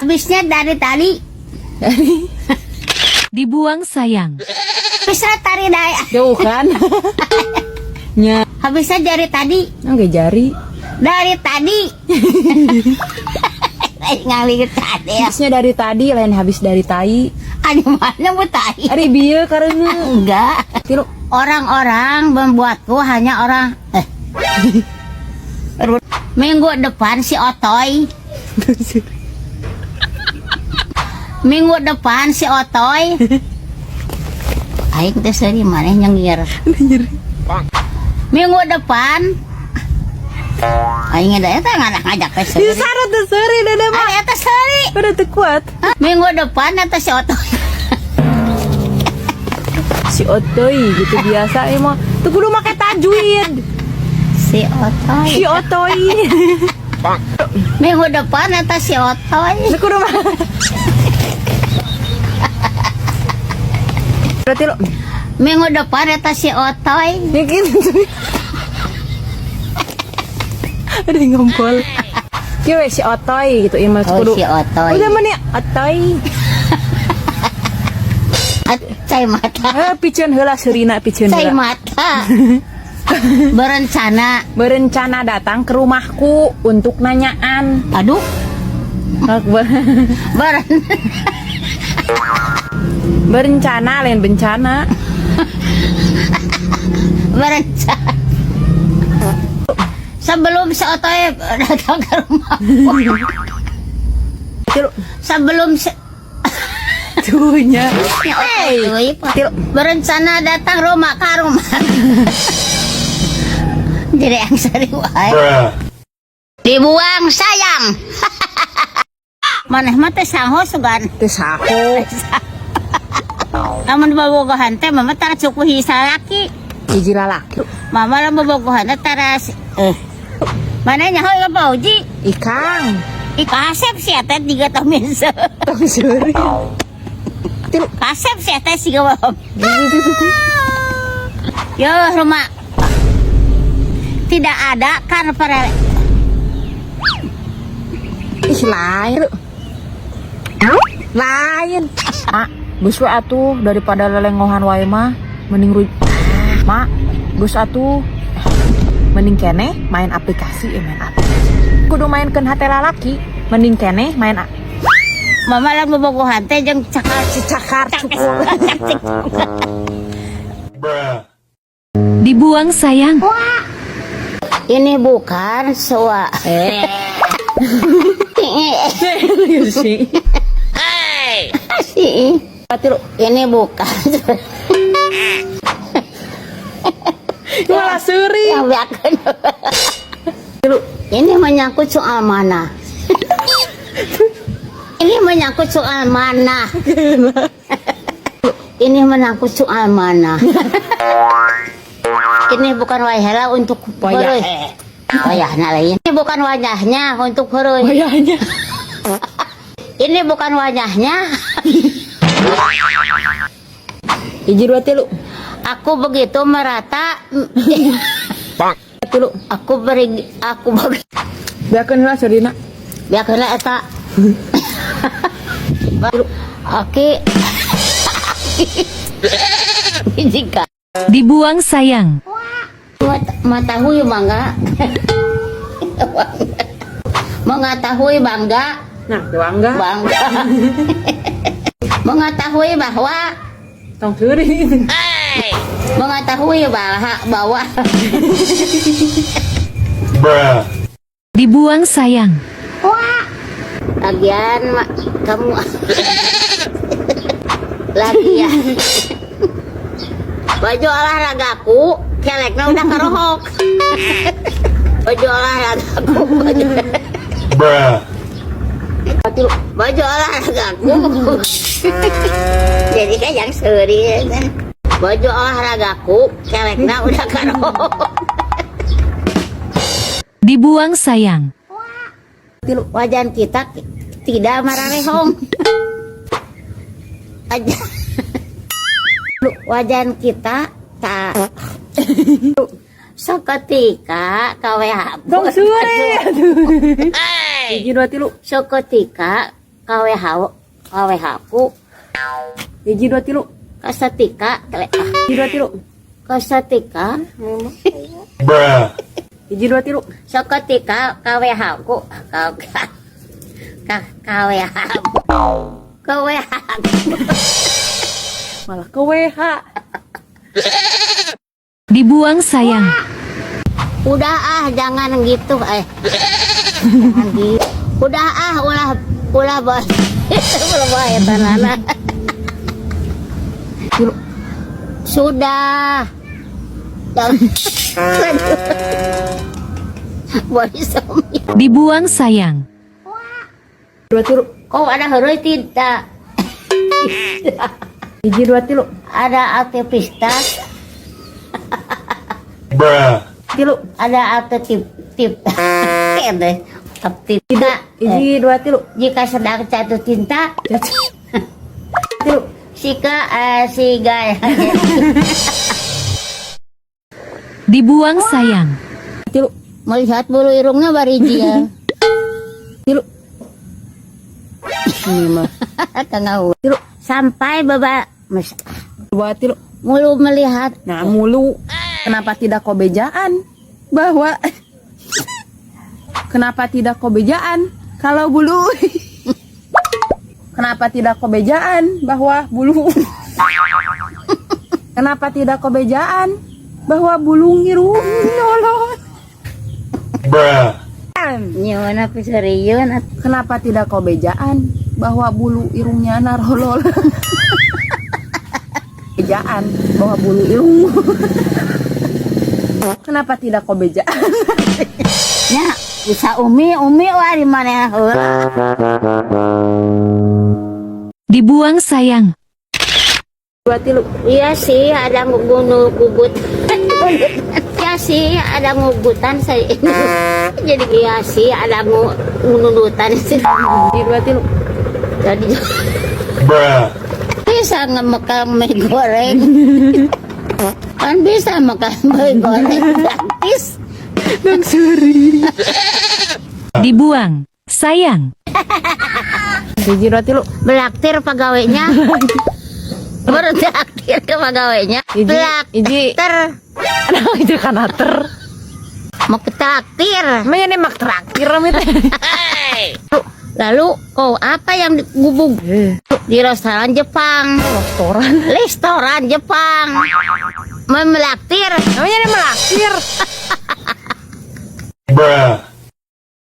Habisnya dari tadi. Dibuang sayang. Bisa tari daya. Jauh kan? Nya. Habisnya dari tadi. Nggak jari. Dari tadi. Ngali tadi ya. Habisnya dari tadi, lain habis dari tai. Ada mana mau tai? Ari bieu karena. Enggak. Tilu. Orang-orang membuatku hanya orang. Minggu depan si Otoy. Minggu depan si Otoy. Aing teh seri maneh nyengir. Minggu depan aing ada eta ngajak teh seri. Disara teh seri dada mah. Ada eta seri. Udah teu kuat. Minggu depan eta si Otoy. Si Otoy gitu biasa emang. Tuh kudu make tajwid. Si Otoy. Si Otoy. Minggu depan eta si Otoy. Tuh kudu mah. Berarti lo Minggu depan eta si Otoy. bikin ada yang ngompol. Kira si Otoy gitu imah Oh kudu. si Otoy. Udah mana Otoy? Cai mata. Piceun heula seurina piceun Cai heula. mata. Berencana. Berencana datang ke rumahku untuk nanyaan. Aduh. Berencana lain bencana. Berencana. Sebelum si Otoy datang ke rumahku. Sebelum si Tuhnya. Otoy berencana datang rumah ke rumah. Jadi yang seri wae. Dibuang sayang. Maneh mah teh saho sugan. Teu saho. Namun bobogohan teh mama tara cukup hisa laki. Hiji lalaki. Mama lah bobogohan teh tara mana nyaho ya Pauji? Ikang. Kasep sih teh 3 tahun se. Tong seuri. Kasep sih teh 3 tahun. Yo rumah. Tidak ada kan para Ih lain. Lain. Mak, geus we atuh daripada lelengohan wae mah mending Mak, geus atuh mending keneh main aplikasi main aplikasi. Kudu mainkeun hate lalaki, mending keneh main Mama lah bobogohan teh jeung cakar cukup. Dibuang sayang. Ini bukan soa. Si. Ini bukan. Malah seuri. Yang biakeun. Ini menyangkut soal mana? Ini menyangkut soal mana? Ini menyangkut soal mana? Ini bukan wajahnya untuk heureus. Wajahnya lain. Ini bukan wajahnya untuk heureus. Wajahnya. Ini bukan wajahnya. Hiji dua tilu. Aku begitu merata. Tilu. Aku beri. Biakeun heula seurina. Biakeun eta. Oke. Jika Dibuang sayang. mengetahui bangga. Mengetahui bangga. Nah, bangga. Bangga. Mengetahui bahwa. Tong seuri. Mengetahui bahwa. Dibuang sayang. Lagian kamu. Lagian. Baju olahragaku keleknya udah kerohok. Baju olahragaku. Baju olahragaku. Jadi kan yang seri kan. Baju olahragaku keleknya udah kerohok. Dibuang sayang. Wajan kita tidak mararehong. Wajan kita tak seketika KWH Tong seuri. Hiji dua tilu. seketika kawehaku Hiji dua tilu. kasatika Hiji dua tilu. kasatika Hiji dua tilu. seketika kawehaku kawehaku Malah ke WH. Dibuang sayang. udah jangan gitu jangan gitu. Udah ulah bos ulah bahaya tanana sudah jangan boleh suami Dibuang sayang. Dua tilu. kok ada huruf tidak Hiji dua tilu. ada aktivitas Tilu. ada aktif tidak Hiji dua tilu. jika sedang jatuh cinta Tilu. siga Dibuang sayang. Tilu. melihat bulu irungnya bariji ya Tilu. Ini mah. tengah Tilu. sampai Dua tilu. mulu melihat Nah mulu. Kenapa tidak kau bejaan bahwa kenapa tidak kau bejaan kalau bulu? Kenapa tidak kau bejaan bahwa bulu? Kenapa tidak kau bejaan bahwa bulu ngiru nyolot? nyawana pisariun Kenapa tidak kau bejaan bahwa bulu irungnya narolol? Bejaan bahwa bulu irung. Kenapa tidak kau bejaan? nya bisa umi wah di mana Dibuang sayang. Dua tilu. iya sih ada gugut iya sih ada ngugutan saya jadi iya sih ada ngunudutan sih Dua tilu. jadi bisa ngemekang mie goreng kan bisa makan mie goreng gratis Dibuang sayang. Hiji dua tilu. belaktir pegawainya bertraktir ke pegawainya Iji. belaktir Aduh itu kanater. mau ke traktir Emangnya nih mak traktir amit. lalu kau apa yang digubung di restoran Jepang Restoran. restoran Jepang melaktir Namanya nih melakir.